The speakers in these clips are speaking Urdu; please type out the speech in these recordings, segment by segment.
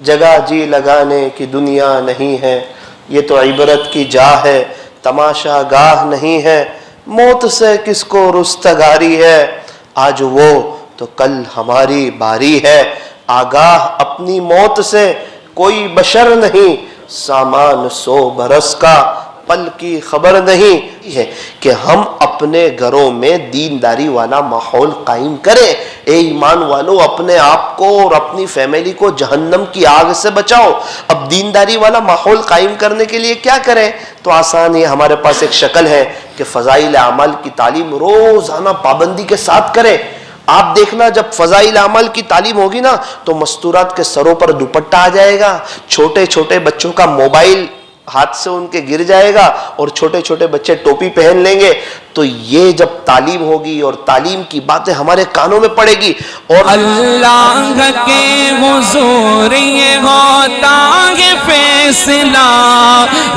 جگہ جی لگانے کی دنیا نہیں ہے، یہ تو عبرت کی جا ہے، تماشا گاہ نہیں ہے، موت سے کس کو رستگاری ہے، آج وہ تو کل ہماری باری ہے، آگاہ اپنی موت سے کوئی بشر نہیں، سامان 100 برس کا پل کی خبر نہیں ہے کہ ہم اپنے گھروں میں دینداری والا ماحول قائم کریں۔ اے ایمان والو، اپنے آپ کو اور اپنی فیملی کو جہنم کی آگ سے بچاؤ۔ اب دینداری والا ماحول قائم کرنے کے لیے کیا کریں؟ تو آسان ہے، ہمارے پاس ایک شکل ہے کہ فضائل اعمال کی تعلیم روزانہ پابندی کے ساتھ کریں۔ آپ دیکھنا جب فضائل اعمال کی تعلیم ہوگی نا تو مستورات کے سروں پر دوپٹہ آ جائے گا، چھوٹے چھوٹے بچوں کا موبائل ہاتھ سے ان کے گر جائے گا اور چھوٹے چھوٹے بچے ٹوپی پہن لیں گے۔ تو یہ جب تعلیم ہوگی اور تعلیم کی باتیں ہمارے کانوں میں پڑے گی اور اللہ کے حضور یہ ہوتا ہے فیصلہ،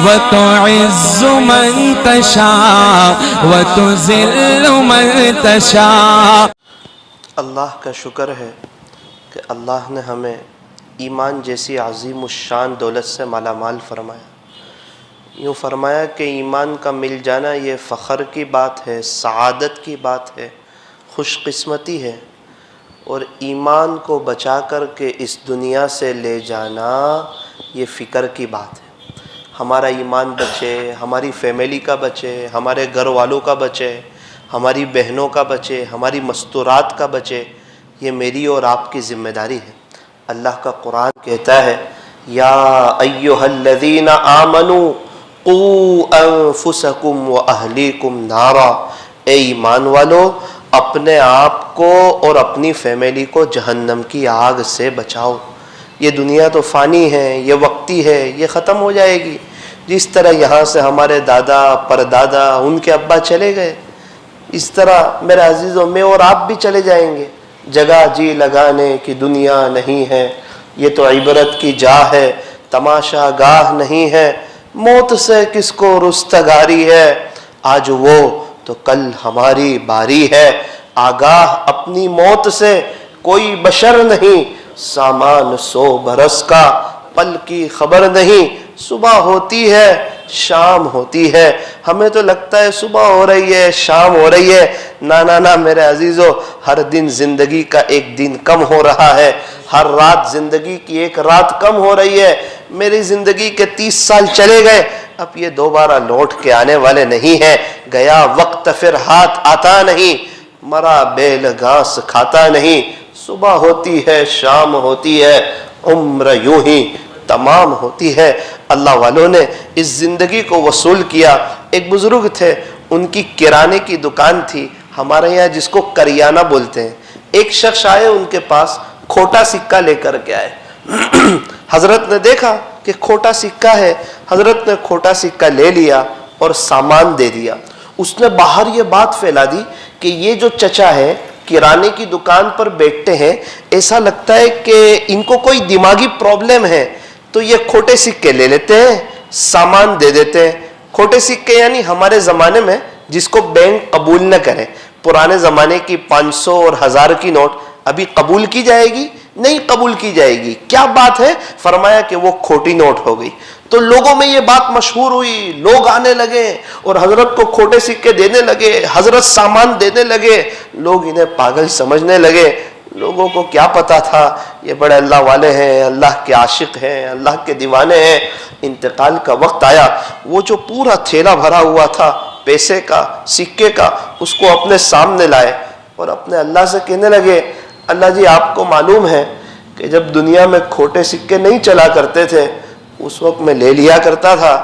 وَتُعِزُّ مَن تَشَاءُ وَتُذِلُّ مَن تَشَاءُ۔ اللہ کا شکر ہے کہ اللہ نے ہمیں ایمان جیسی عظیم الشان دولت سے مالا مال فرمایا۔ یوں فرمایا کہ ایمان کا مل جانا یہ فخر کی بات ہے، سعادت کی بات ہے، خوش قسمتی ہے، اور ایمان کو بچا کر کے اس دنیا سے لے جانا یہ فکر کی بات ہے۔ ہمارا ایمان بچے، ہماری فیملی کا بچے، ہمارے گھر والوں کا بچے، ہماری بہنوں کا بچے، ہماری مستورات کا بچے، یہ میری اور آپ کی ذمہ داری ہے۔ اللہ کا قرآن کہتا ہے یا ایھا الذین آمنوا قوا انفسکم واہلیکم نارا، اے ایمان والو اپنے آپ کو اور اپنی فیملی کو جہنم کی آگ سے بچاؤ۔ یہ دنیا تو فانی ہے، یہ وقتی ہے، یہ ختم ہو جائے گی۔ جس طرح یہاں سے ہمارے دادا پردادا ان کے ابا چلے گئے، اس طرح میرے عزیزوں میں اور آپ بھی چلے جائیں گے۔ جگہ جی لگانے کی دنیا نہیں ہے، یہ تو عبرت کی جا ہے، تماشا گاہ نہیں ہے، موت سے کس کو رستگاری ہے، آج وہ تو کل ہماری باری ہے، آگاہ اپنی موت سے کوئی بشر نہیں، سامان 100 برس کا پل کی خبر نہیں۔ صبح ہوتی ہے شام ہوتی ہے، ہمیں تو لگتا ہے صبح ہو رہی ہے شام ہو رہی ہے، نہ میرے عزیزو، ہر دن زندگی کا ایک دن کم ہو رہا ہے، ہر رات زندگی کی ایک رات کم ہو رہی ہے۔ میری زندگی کے 30 سال چلے گئے، اب یہ دوبارہ لوٹ کے آنے والے نہیں ہیں۔ گیا وقت پھر ہاتھ آتا نہیں، مرا بیل گھاس کھاتا نہیں، صبح ہوتی ہے شام ہوتی ہے، عمر یوں ہی تمام ہوتی ہے۔ اللہ والوں نے اس زندگی کو وصول کیا۔ ایک بزرگ تھے، ان کی کرانے کی دکان تھی، ہمارے یہاں جس کو کریانہ بولتے ہیں۔ ایک شخص آئے ان کے پاس، کھوٹا سکہ لے کر کے آئے۔ حضرت نے دیکھا کہ کھوٹا سکہ ہے، حضرت نے کھوٹا سکہ لے لیا اور سامان دے دیا۔ اس نے باہر یہ بات پھیلا دی کہ یہ جو چچا ہے کرانے کی دکان پر بیٹھتے ہیں، ایسا لگتا ہے کہ ان کو کوئی دماغی پرابلم ہے، تو یہ کھوٹے سکے لے لیتے ہیں، سامان دے دیتے ہیں۔ کھوٹے سکے یعنی ہمارے زمانے میں جس کو بینک قبول نہ کرے، پرانے زمانے کی 500 اور 1000 کی نوٹ ابھی قبول کی جائے گی؟ نہیں قبول کی جائے گی۔ کیا بات ہے؟ فرمایا کہ وہ کھوٹی نوٹ ہو گئی۔ تو لوگوں میں یہ بات مشہور ہوئی، لوگ آنے لگے اور حضرت کو کھوٹے سکے دینے لگے، حضرت سامان دینے لگے، لوگ انہیں پاگل سمجھنے لگے۔ لوگوں کو کیا پتا تھا یہ بڑے اللہ والے ہیں، اللہ کے عاشق ہیں، اللہ کے دیوانے ہیں۔ انتقال کا وقت آیا، وہ جو پورا تھیلا بھرا ہوا تھا پیسے کا سکے کا، اس کو اپنے سامنے لائے اور اپنے اللہ سے کہنے لگے اللہ جی آپ کو معلوم ہے کہ جب دنیا میں کھوٹے سکے نہیں چلا کرتے تھے اس وقت میں لے لیا کرتا تھا،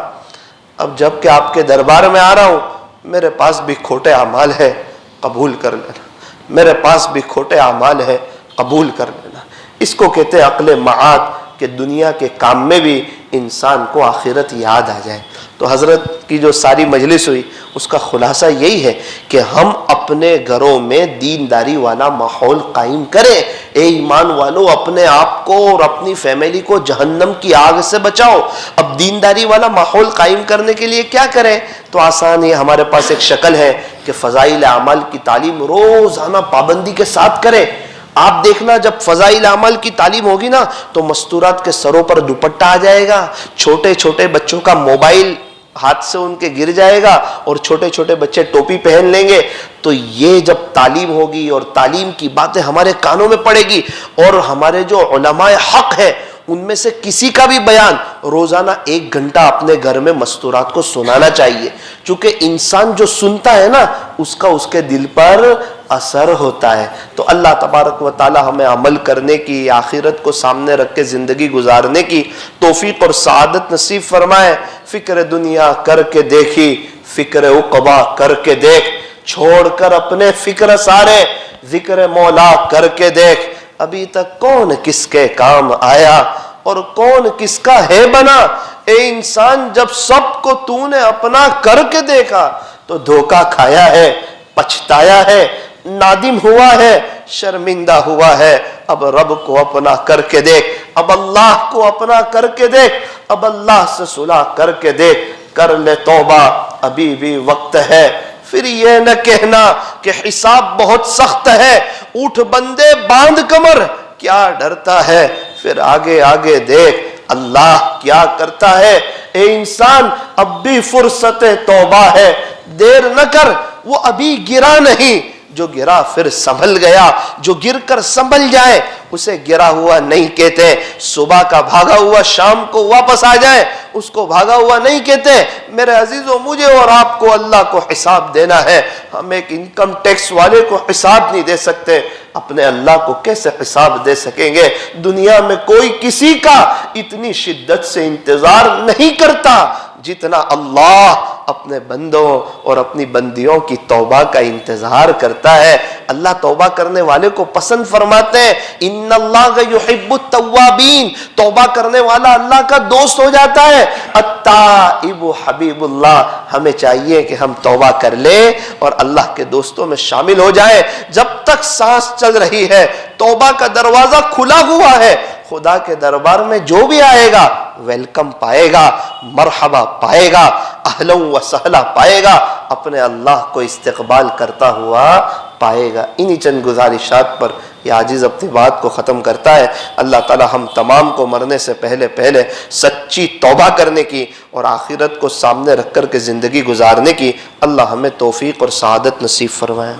اب جب کہ آپ کے دربار میں آ رہا ہوں میرے پاس بھی کھوٹے اعمال ہے، قبول کر لینا، میرے پاس بھی کھوٹے اعمال ہے، قبول کر لینا۔ اس کو کہتے ہیں عقل معاد، کہ دنیا کے کام میں بھی انسان کو آخرت یاد آ جائے۔ تو حضرت کی جو ساری مجلس ہوئی اس کا خلاصہ یہی ہے کہ ہم اپنے گھروں میں دینداری والا ماحول قائم کریں۔ اے ایمان والو اپنے آپ کو اور اپنی فیملی کو جہنم کی آگ سے بچاؤ۔ اب دینداری والا ماحول قائم کرنے کے لیے کیا کریں؟ تو آسان ہے، ہمارے پاس ایک شکل ہے کہ فضائل اعمال کی تعلیم روزانہ پابندی کے ساتھ کریں۔ آپ دیکھنا جب فضائل اعمال کی تعلیم ہوگی نا تو مستورات کے سروں پر دوپٹہ آ جائے گا، چھوٹے چھوٹے بچوں کا موبائل ہاتھ سے ان کے گر جائے گا اور چھوٹے چھوٹے بچے ٹوپی پہن لیں گے. تو یہ جب تعلیم ہوگی اور تعلیم کی باتیں ہمارے کانوں میں پڑے گی، اور ہمارے جو علماء حق ہے ان میں سے کسی کا بھی بیان روزانہ 1 گھنٹہ اپنے گھر میں مستورات کو سنانا چاہیے، چونکہ انسان جو سنتا ہے نا اس کا اس کے دل پر اثر ہوتا ہے. تو اللہ تبارک و تعالی ہمیں عمل کرنے کی، آخرت کو سامنے رکھ کے زندگی گزارنے کی توفیق اور سعادت نصیب فرمائے. فکر دنیا کر کے دیکھی، فکر عقبا کر کے دیکھ، چھوڑ کر اپنے فکر سارے، ذکر مولا کر کے دیکھ. ابھی تک کون کس کے کام آیا اور کون کس کا ہے بنا؟ اے انسان جب سب کو تو نے اپنا کر کے دیکھا تو دھوکہ کھایا ہے، پچھتایا ہے، نادم ہوا ہے، شرمندہ ہوا ہے. اب رب کو اپنا کر کے دیکھ، اب اللہ کو اپنا کر کے دیکھ، اب اللہ سے صلح کر کے دیکھ، کر لے توبہ ابھی بھی وقت ہے. پھر یہ نہ کہنا کہ حساب بہت سخت ہے، اٹھ بندے باندھ کمر، کیا ڈرتا ہے؟ پھر آگے آگے دیکھ اللہ کیا کرتا ہے. اے انسان اب بھی فرصت توبہ ہے، دیر نہ کر، وہ ابھی گرا نہیں. جو گرا پھر سنبھل گیا، جو گر کر سنبھل جائے اسے گرا ہوا نہیں کہتے. صبح کا بھاگا ہوا شام کو واپس آ جائے اس کو بھاگا ہوا نہیں کہتے. میرے عزیزوں، مجھے اور آپ کو اللہ کو حساب دینا ہے. ہم ایک انکم ٹیکس والے کو حساب نہیں دے سکتے، اپنے اللہ کو کیسے حساب دے سکیں گے؟ دنیا میں کوئی کسی کا اتنی شدت سے انتظار نہیں کرتا جتنا اللہ اپنے بندوں اور اپنی بندیوں کی توبہ کا انتظار کرتا ہے. اللہ توبہ کرنے والے کو پسند فرماتے ہیں. ان اللہ یحب التوابین، توبہ کرنے والا اللہ کا دوست ہو جاتا ہے. التائب حبیب اللہ. ہمیں چاہیے کہ ہم توبہ کر لیں اور اللہ کے دوستوں میں شامل ہو جائیں. جب تک سانس چل رہی ہے توبہ کا دروازہ کھلا ہوا ہے. خدا کے دربار میں جو بھی آئے گا ویلکم پائے گا، مرحبا پائے گا، اہلا و سہلا پائے گا، اپنے اللہ کو استقبال کرتا ہوا پائے گا. انہی چند گزارشات پر یہ عاجز اپنی بات کو ختم کرتا ہے. اللہ تعالی ہم تمام کو مرنے سے پہلے سچی توبہ کرنے کی اور آخرت کو سامنے رکھ کر کے زندگی گزارنے کی اللہ ہمیں توفیق اور سعادت نصیب فرمائے.